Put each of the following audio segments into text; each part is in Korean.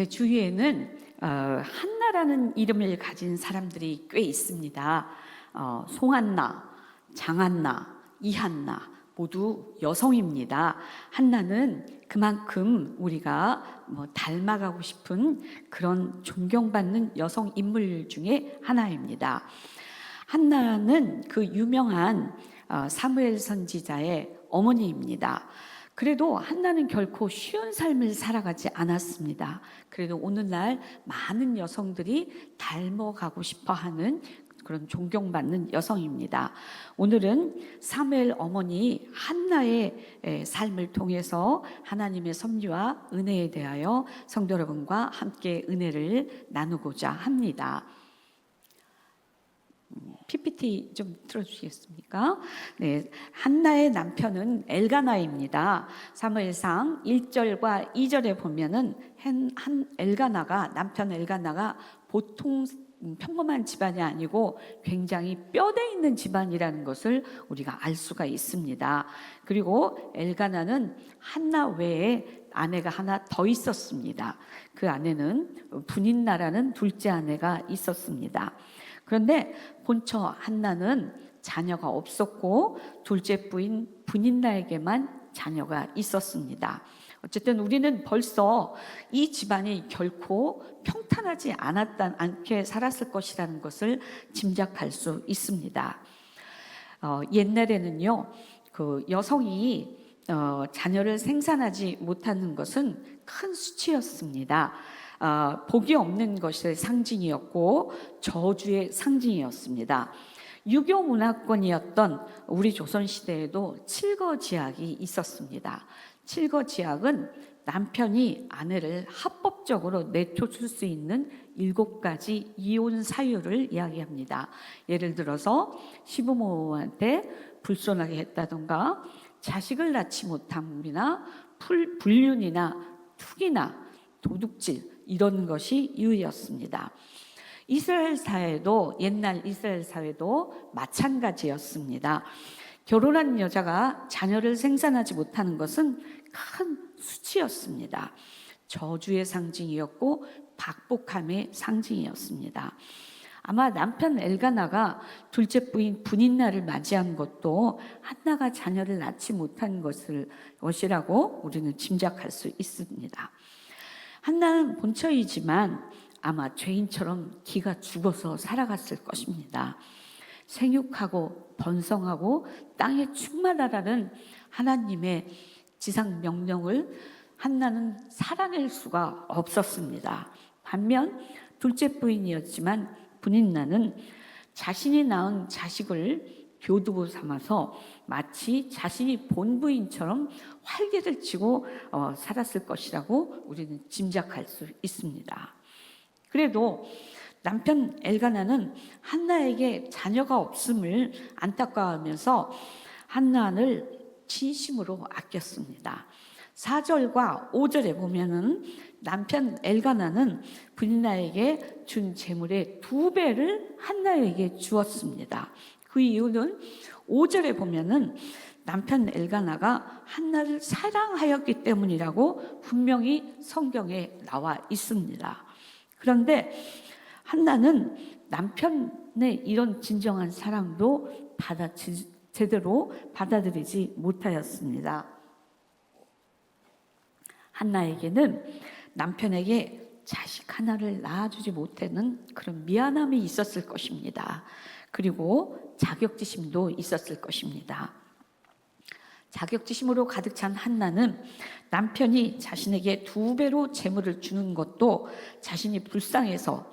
제 주위에는 한나라는 이름을 가진 사람들이 꽤 있습니다. 송한나, 장한나, 이한나 모두 여성입니다. 한나는 그만큼 우리가 닮아가고 싶은 그런 존경받는 여성 인물 중에 하나입니다. 한나는 그 유명한 사무엘 선지자의 어머니입니다. 그래도 한나는 결코 쉬운 삶을 살아가지 않았습니다. 그래도 오늘날 많은 여성들이 닮아가고 싶어하는 그런 존경받는 여성입니다. 오늘은 사무엘 어머니 한나의 삶을 통해서 하나님의 섭리와 은혜에 대하여 성도 여러분과 함께 은혜를 나누고자 합니다. PPT 좀 틀어주시겠습니까? 네, 한나의 남편은 엘가나입니다. 사무엘상 1절과 2절에 보면은 남편 엘가나가 보통 평범한 집안이 아니고 굉장히 뼈대 있는 집안이라는 것을 우리가 알 수가 있습니다. 그리고 엘가나는 한나 외에 아내가 하나 더 있었습니다. 그 아내는 분인나라는 둘째 아내가 있었습니다. 그런데 본처 한나는 자녀가 없었고 둘째 부인 분인나에게만 자녀가 있었습니다. 어쨌든 우리는 벌써 이 집안이 결코 평탄하지 않게 살았을 것이라는 것을 짐작할 수 있습니다. 옛날에는요, 그 여성이 자녀를 생산하지 못하는 것은 큰 수치였습니다. 복이 없는 것의 상징이었고 저주의 상징이었습니다. 유교 문화권이었던 우리 조선시대에도 칠거지약이 있었습니다. 칠거지약은 남편이 아내를 합법적으로 내쫓을 수 있는 7가지 이혼 사유를 이야기합니다. 예를 들어서 시부모한테 불손하게 했다던가 자식을 낳지 못함이나 불륜이나 투기나 도둑질 이런 것이 이유였습니다. 이스라엘 사회도 옛날 이스라엘 사회도 마찬가지였습니다. 결혼한 여자가 자녀를 생산하지 못하는 것은 큰 수치였습니다. 저주의 상징이었고 박복함의 상징이었습니다. 아마 남편 엘가나가 둘째 부인 분인나를 맞이한 것도 한나가 자녀를 낳지 못한 것이라고 우리는 짐작할 수 있습니다. 한나는 본처이지만 아마 죄인처럼 기가 죽어서 살아갔을 것입니다. 생육하고 번성하고 땅에 충만하라는 하나님의 지상 명령을 한나는 살아낼 수가 없었습니다. 반면 둘째 부인이었지만 분인나는 자신이 낳은 자식을 교두보 삼아서 마치 자신이 본부인처럼 활개를 치고 살았을 것이라고 우리는 짐작할 수 있습니다. 그래도 남편 엘가나는 한나에게 자녀가 없음을 안타까워하면서 한나를 진심으로 아꼈습니다. 4절과 5절에 보면은 남편 엘가나는 분인나에게 준 재물의 2배를 한나에게 주었습니다. 그 이유는 5절에 보면은 남편 엘가나가 한나를 사랑하였기 때문이라고 분명히 성경에 나와 있습니다. 그런데 한나는 남편의 이런 진정한 사랑도 제대로 받아들이지 못하였습니다. 한나에게는 남편에게 자식 하나를 낳아주지 못하는 그런 미안함이 있었을 것입니다. 그리고 자격지심도 있었을 것입니다. 자격지심으로 가득 찬 한나는 남편이 자신에게 2배로 재물을 주는 것도 자신이 불쌍해서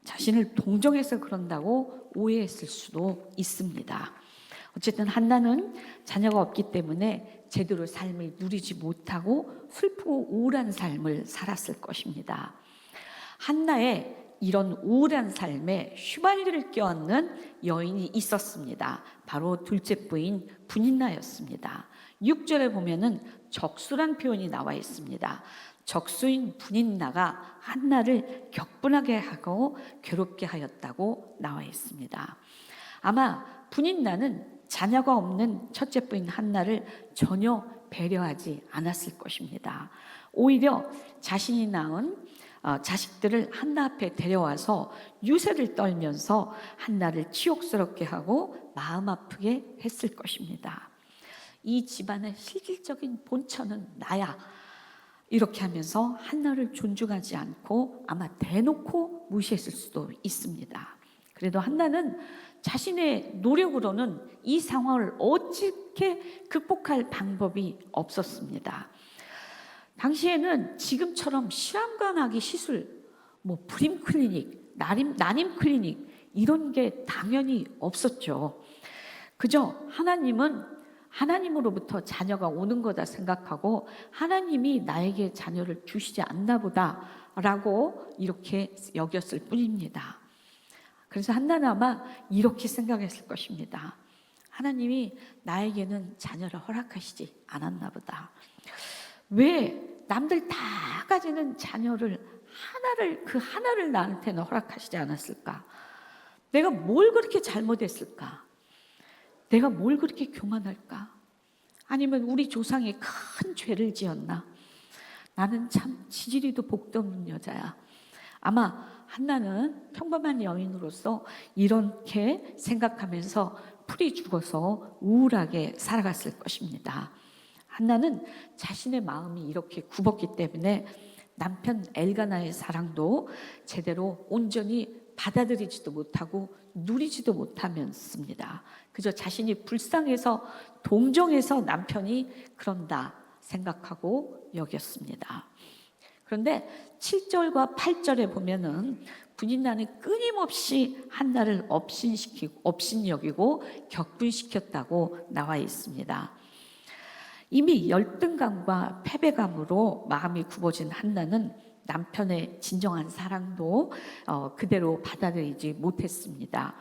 자신을 동정해서 그런다고 오해했을 수도 있습니다. 어쨌든 한나는 자녀가 없기 때문에 제대로 삶을 누리지 못하고 슬프고 우울한 삶을 살았을 것입니다. 한나의 이런 우울한 삶에 휘발유를 껴안는 여인이 있었습니다. 바로 둘째 부인 분인나였습니다. 6절에 보면은 적수란 표현이 나와 있습니다. 적수인 분인나가 한나를 격분하게 하고 괴롭게 하였다고 나와 있습니다. 아마 분인나는 자녀가 없는 첫째 부인 한나를 전혀 배려하지 않았을 것입니다. 오히려 자신이 낳은 자식들을 한나 앞에 데려와서 유세를 떨면서 한나를 치욕스럽게 하고 마음 아프게 했을 것입니다. 이 집안의 실질적인 본처는 나야, 이렇게 하면서 한나를 존중하지 않고 아마 대놓고 무시했을 수도 있습니다. 그래도 한나는 자신의 노력으로는 이 상황을 어떻게 극복할 방법이 없었습니다. 당시에는 지금처럼 실험관하기 시술, 불임 클리닉, 난임 클리닉 이런 게 당연히 없었죠. 그저 하나님으로부터 자녀가 오는 거다 생각하고 하나님이 나에게 자녀를 주시지 않나 보다라고 이렇게 여겼을 뿐입니다. 그래서 한나는 아마 이렇게 생각했을 것입니다. 하나님이 나에게는 자녀를 허락하시지 않았나 보다. 왜 남들 다 가지는 자녀를 하나를 나한테는 허락하시지 않았을까? 내가 뭘 그렇게 잘못했을까? 내가 뭘 그렇게 교만할까? 아니면 우리 조상이 큰 죄를 지었나? 나는 참 지지리도 복도 없는 여자야. 아마 한나는 평범한 여인으로서 이렇게 생각하면서 풀이 죽어서 우울하게 살아갔을 것입니다. 한나는 자신의 마음이 이렇게 굽었기 때문에 남편 엘가나의 사랑도 제대로 온전히 받아들이지도 못하고 누리지도 못하면서입니다. 그저 자신이 불쌍해서 동정해서 남편이 그런다 생각하고 여겼습니다. 그런데 7절과 8절에 보면은 분인나는 끊임없이 한나를 업신여기고 격분시켰다고 나와 있습니다. 이미 열등감과 패배감으로 마음이 굽어진 한나는 남편의 진정한 사랑도 그대로 받아들이지 못했습니다.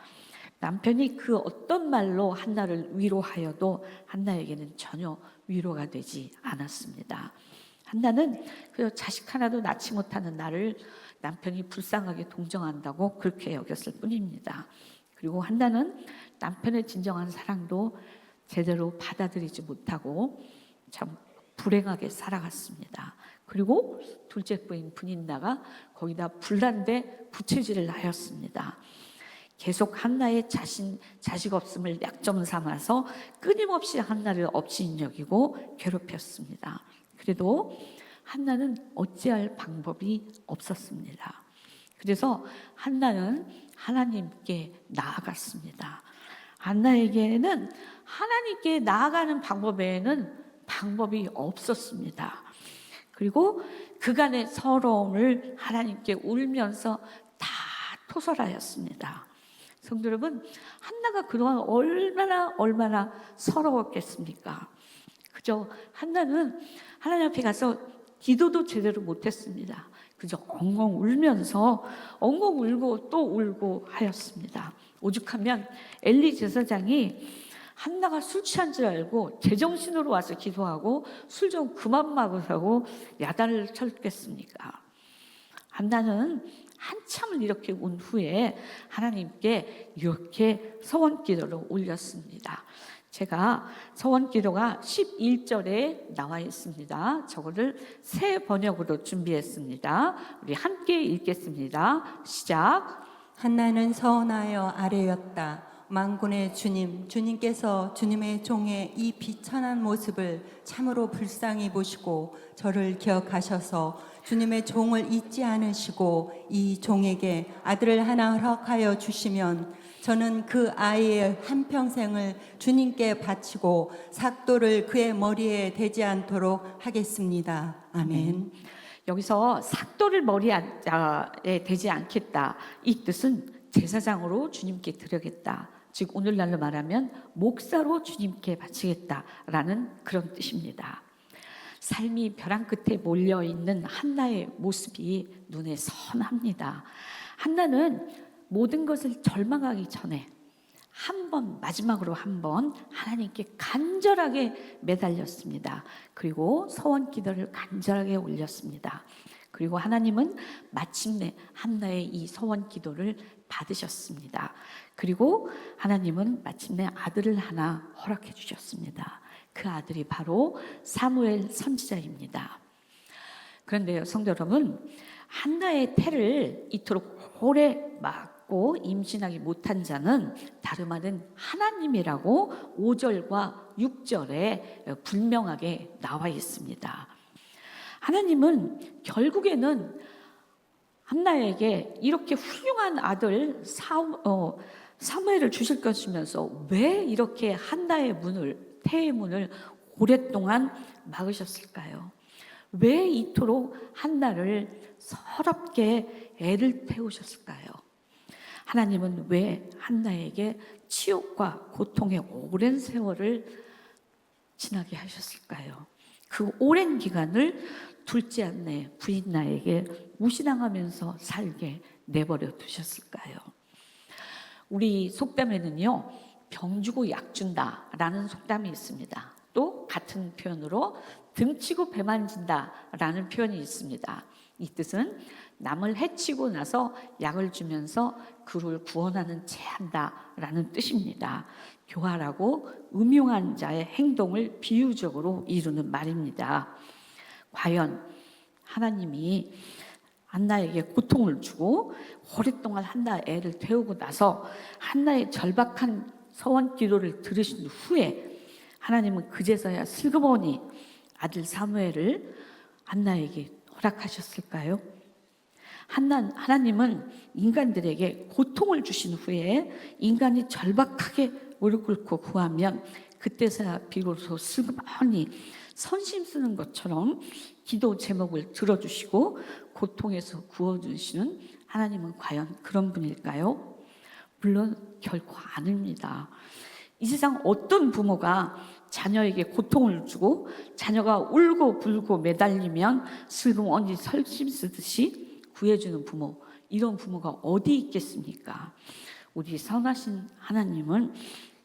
남편이 그 어떤 말로 한나를 위로하여도 한나에게는 전혀 위로가 되지 않았습니다. 한나는 그 자식 하나도 낳지 못하는 나를 남편이 불쌍하게 동정한다고 그렇게 여겼을 뿐입니다. 그리고 한나는 남편의 진정한 사랑도 제대로 받아들이지 못하고 참 불행하게 살아갔습니다. 그리고 둘째 부인 분인나가 거기다 불난데 부채질을 하였습니다. 계속 한나의 자식 없음을 약점 삼아서 끊임없이 한나를 업신여기고 괴롭혔습니다. 그래도 한나는 어찌할 방법이 없었습니다. 그래서 한나는 하나님께 나아갔습니다. 한나에게는 하나님께 나아가는 방법 외에는 방법이 없었습니다. 그리고 그간의 서러움을 하나님께 울면서 다 토설하였습니다. 성도 여러분, 한나가 그동안 얼마나 서러웠겠습니까? 그저 한나는 하나님 앞에 가서 기도도 제대로 못했습니다. 그저 엉엉 울면서 엉엉 울고 또 울고 하였습니다. 오죽하면 엘리 제사장이 한나가 술 취한 줄 알고 제정신으로 와서 기도하고 술 좀 그만 먹으라고 야단을 쳤겠습니까? 한나는 한참을 이렇게 운 후에 하나님께 이렇게 서원기도를 올렸습니다. 제가 서원기도가 11절에 나와 있습니다. 저거를 새 번역으로 준비했습니다. 우리 함께 읽겠습니다. 시작. 한나는 서원하여 아뢰었다. 만군의 주님, 주님께서 주님의 종의 이 비천한 모습을 참으로 불쌍히 보시고 저를 기억하셔서 주님의 종을 잊지 않으시고 이 종에게 아들을 하나 허락하여 주시면 저는 그 아이의 한평생을 주님께 바치고 삭도를 그의 머리에 대지 않도록 하겠습니다. 아멘. 여기서 삭도를 머리에 대지 않겠다, 이 뜻은 제사장으로 주님께 드려겠다, 즉 오늘날로 말하면 목사로 주님께 바치겠다라는 그런 뜻입니다. 삶이 벼랑 끝에 몰려있는 한나의 모습이 눈에 선합니다. 한나는 모든 것을 절망하기 전에 마지막으로 한 번 하나님께 간절하게 매달렸습니다. 그리고 서원 기도를 간절하게 올렸습니다. 그리고 하나님은 마침내 한나의 이 서원 기도를 받으셨습니다. 그리고 하나님은 마침내 아들을 하나 허락해 주셨습니다. 그 아들이 바로 사무엘 선지자입니다. 그런데요, 성도 여러분, 한나의 태를 이토록 오래 막고 임신하지 못한 자는 다름 아닌 하나님이라고 5절과 6절에 분명하게 나와 있습니다. 하나님은 결국에는 한나에게 이렇게 훌륭한 아들 사무엘을 주실 것이면서 왜 이렇게 한나의 문을, 태의 문을 오랫동안 막으셨을까요? 왜 이토록 한나를 서럽게 애를 태우셨을까요? 하나님은 왜 한나에게 치욕과 고통의 오랜 세월을 지나게 하셨을까요? 그 오랜 기간을 둘째 아내 부인 나에게 무시당하면서 살게 내버려 두셨을까요? 우리 속담에는요, 병 주고 약 준다라는 속담이 있습니다. 또 같은 표현으로 등치고 배 만진다라는 표현이 있습니다. 이 뜻은 남을 해치고 나서 약을 주면서 그를 구원하는 체한다라는 뜻입니다. 교활하고 음흉한 자의 행동을 비유적으로 이루는 말입니다. 과연 하나님이 한나에게 고통을 주고 오랫동안 한나 애를 태우고 나서 한나의 절박한 서원 기도를 들으신 후에 하나님은 그제서야 슬그머니 아들 사무엘을 한나에게 허락하셨을까요? 하나님은 인간들에게 고통을 주신 후에 인간이 절박하게 무릎 꿇고 구하면 그때서야 비로소 슬그머니 선심 쓰는 것처럼 기도 제목을 들어주시고 고통에서 구워주시는 하나님은 과연 그런 분일까요? 물론 결코 아닙니다. 이 세상 어떤 부모가 자녀에게 고통을 주고 자녀가 울고 불고 매달리면 슬그머니 설심 쓰듯이 구해주는 부모, 이런 부모가 어디 있겠습니까? 우리 선하신 하나님은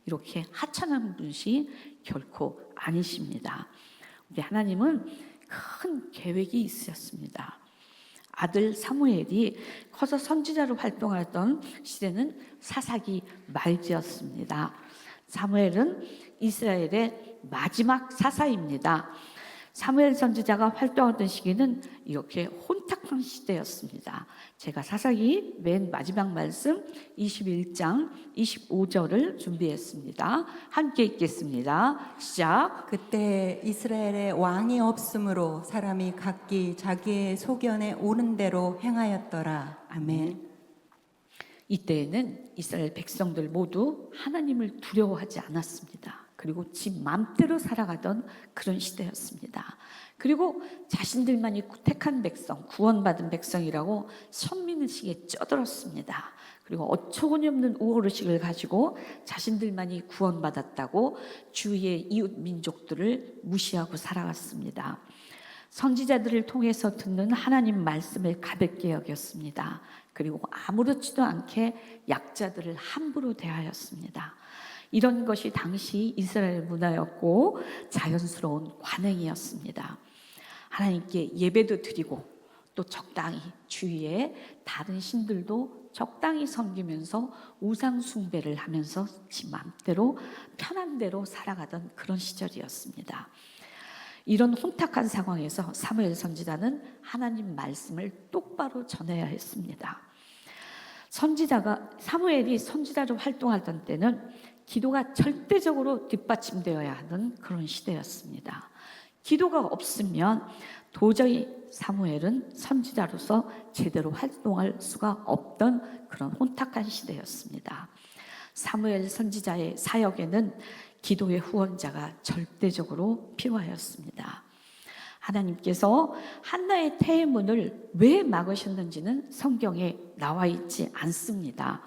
이렇게 하찮은 분이 결코 아니십니다. 우리 하나님은 큰 계획이 있으셨습니다. 아들 사무엘이 커서 선지자로 활동하던 시대는 사사기 말기였습니다. 사무엘은 이스라엘의 마지막 사사입니다. 사무엘 선지자가 활동하던 시기는 이렇게 혼탁한 시대였습니다. 제가 사사기 맨 마지막 말씀 21장 25절을 준비했습니다. 함께 읽겠습니다. 시작. 그때 이스라엘에 왕이 없으므로 사람이 각기 자기의 소견에 오른 대로 행하였더라. 아멘. 이때에는 이스라엘 백성들 모두 하나님을 두려워하지 않았습니다. 그리고 지 맘대로 살아가던 그런 시대였습니다. 그리고 자신들만이 택한 백성, 구원받은 백성이라고 선민의식에 쩌들었습니다. 그리고 어처구니없는 우월의식을 가지고 자신들만이 구원받았다고 주위의 이웃 민족들을 무시하고 살아갔습니다. 선지자들을 통해서 듣는 하나님 말씀을 가볍게 여겼습니다. 그리고 아무렇지도 않게 약자들을 함부로 대하였습니다. 이런 것이 당시 이스라엘 문화였고 자연스러운 관행이었습니다. 하나님께 예배도 드리고 또 적당히 주위에 다른 신들도 적당히 섬기면서 우상 숭배를 하면서 지 맘대로 편한 대로 살아가던 그런 시절이었습니다. 이런 혼탁한 상황에서 사무엘 선지자는 하나님 말씀을 똑바로 전해야 했습니다. 사무엘이 선지자로 활동하던 때는 기도가 절대적으로 뒷받침되어야 하는 그런 시대였습니다. 기도가 없으면 도저히 사무엘은 선지자로서 제대로 활동할 수가 없던 그런 혼탁한 시대였습니다. 사무엘 선지자의 사역에는 기도의 후원자가 절대적으로 필요하였습니다. 하나님께서 한나의 태의 문을 왜 막으셨는지는 성경에 나와 있지 않습니다.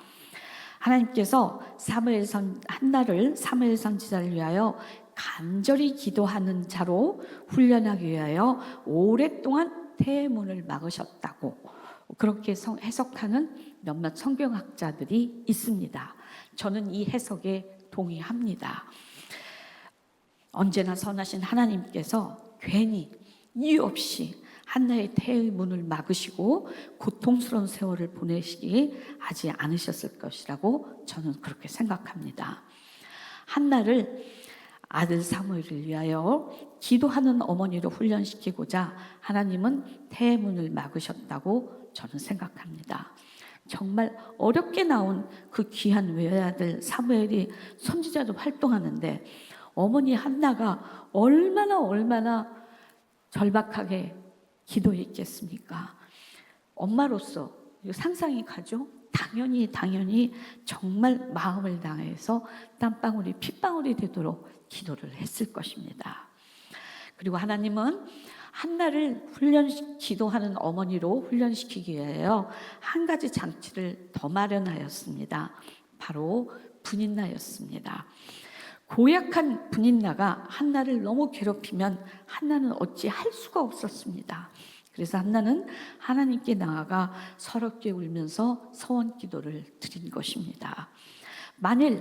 하나님께서 한나를 사무엘 선지자를 위하여 간절히 기도하는 자로 훈련하기 위하여 오랫동안 태의 문을 막으셨다고 그렇게 해석하는 몇몇 성경학자들이 있습니다. 저는 이 해석에 동의합니다. 언제나 선하신 하나님께서 괜히 이유 없이 한나의 태의 문을 막으시고 고통스러운 세월을 보내시기 하지 않으셨을 것이라고 저는 그렇게 생각합니다. 한나를 아들 사무엘을 위하여 기도하는 어머니로 훈련시키고자 하나님은 태문을 막으셨다고 저는 생각합니다. 정말 어렵게 나온 그 귀한 외아들 사무엘이 선지자로 활동하는데 어머니 한나가 얼마나 절박하게 기도했겠습니까? 엄마로서 상상이 가죠? 당연히 정말 마음을 다해서 땀방울이 핏방울이 되도록 기도를 했을 것입니다. 그리고 하나님은 한나를 기도하는 어머니로 훈련시키기 위하여 한 가지 장치를 더 마련하였습니다. 바로 분인나였습니다. 고약한 분인나가 한나를 너무 괴롭히면 한나는 어찌 할 수가 없었습니다. 그래서 한나는 하나님께 나아가 서럽게 울면서 서원 기도를 드린 것입니다. 만일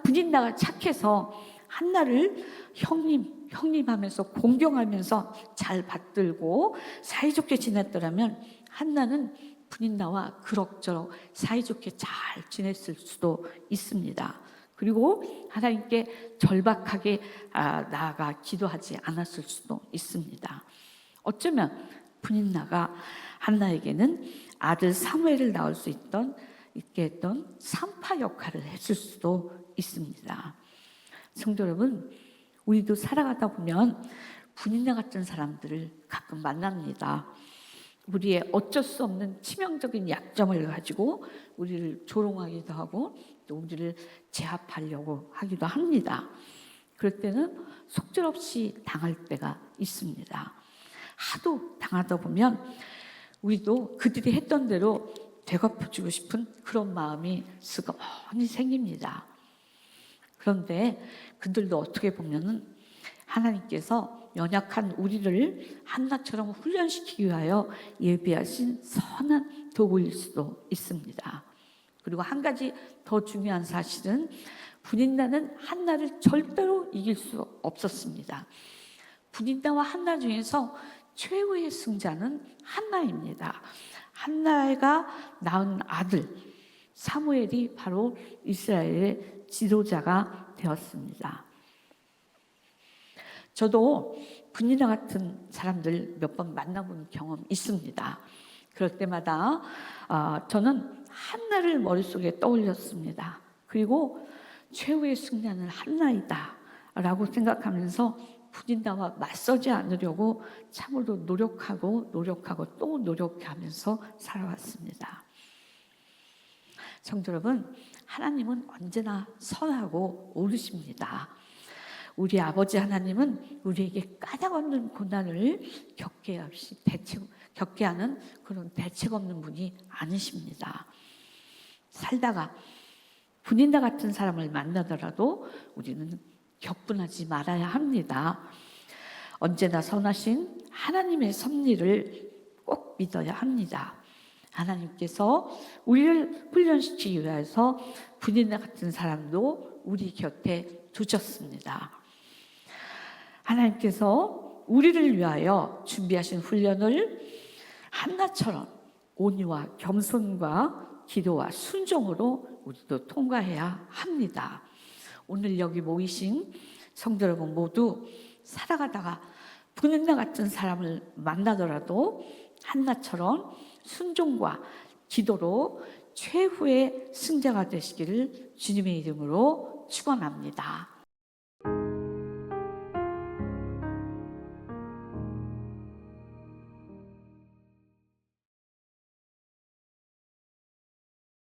분인나가 착해서 한나를 형님 하면서 공경하면서 잘 받들고 사이좋게 지냈더라면 한나는 분인나와 그럭저럭 사이좋게 잘 지냈을 수도 있습니다. 그리고 하나님께 절박하게 나아가 기도하지 않았을 수도 있습니다. 어쩌면 분인나가 한나에게는 아들 사무엘을 낳을 수 있게 했던 산파 역할을 했을 수도 있습니다. 성도 여러분, 우리도 살아가다 보면 분인나 같은 사람들을 가끔 만납니다. 우리의 어쩔 수 없는 치명적인 약점을 가지고 우리를 조롱하기도 하고 또 우리를 제압하려고 하기도 합니다. 그럴 때는 속절없이 당할 때가 있습니다. 하도 당하다 보면 우리도 그들이 했던 대로 되갚아주고 싶은 그런 마음이 스그머니 생깁니다. 그런데 그들도 어떻게 보면은 하나님께서 연약한 우리를 한나처럼 훈련시키기 위하여 예비하신 선한 도구일 수도 있습니다. 그리고 한 가지 더 중요한 사실은 분인나는 한나를 절대로 이길 수 없었습니다. 분인나와 한나 중에서 최후의 승자는 한나입니다. 한나가 낳은 아들 사무엘이 바로 이스라엘의 지도자가 되었습니다. 저도 분인나 같은 사람들 몇 번 만나본 경험 있습니다. 그럴 때마다 저는 한나를 머릿속에 떠올렸습니다. 그리고 최후의 승자는 한나이다 라고 생각하면서 분인나와 맞서지 않으려고 참으로 노력하고 또 노력하면서 살아왔습니다. 성도 여러분, 하나님은 언제나 선하고 옳으십니다. 우리 아버지 하나님은 우리에게 까닭없는 고난을 겪게 하는 그런 대책 없는 분이 아니십니다. 살다가 분인나 같은 사람을 만나더라도 우리는 격분하지 말아야 합니다. 언제나 선하신 하나님의 섭리를 꼭 믿어야 합니다. 하나님께서 우리를 훈련시키기 위해서 분인나 같은 사람도 우리 곁에 두셨습니다. 하나님께서 우리를 위하여 준비하신 훈련을 한나처럼 온유와 겸손과 기도와 순종으로 우리도 통과해야 합니다. 오늘 여기 모이신 성도 여러분 모두 살아가다가 분인나 같은 사람을 만나더라도 한나처럼 순종과 기도로 최후의 승자가 되시기를 주님의 이름으로 축원합니다.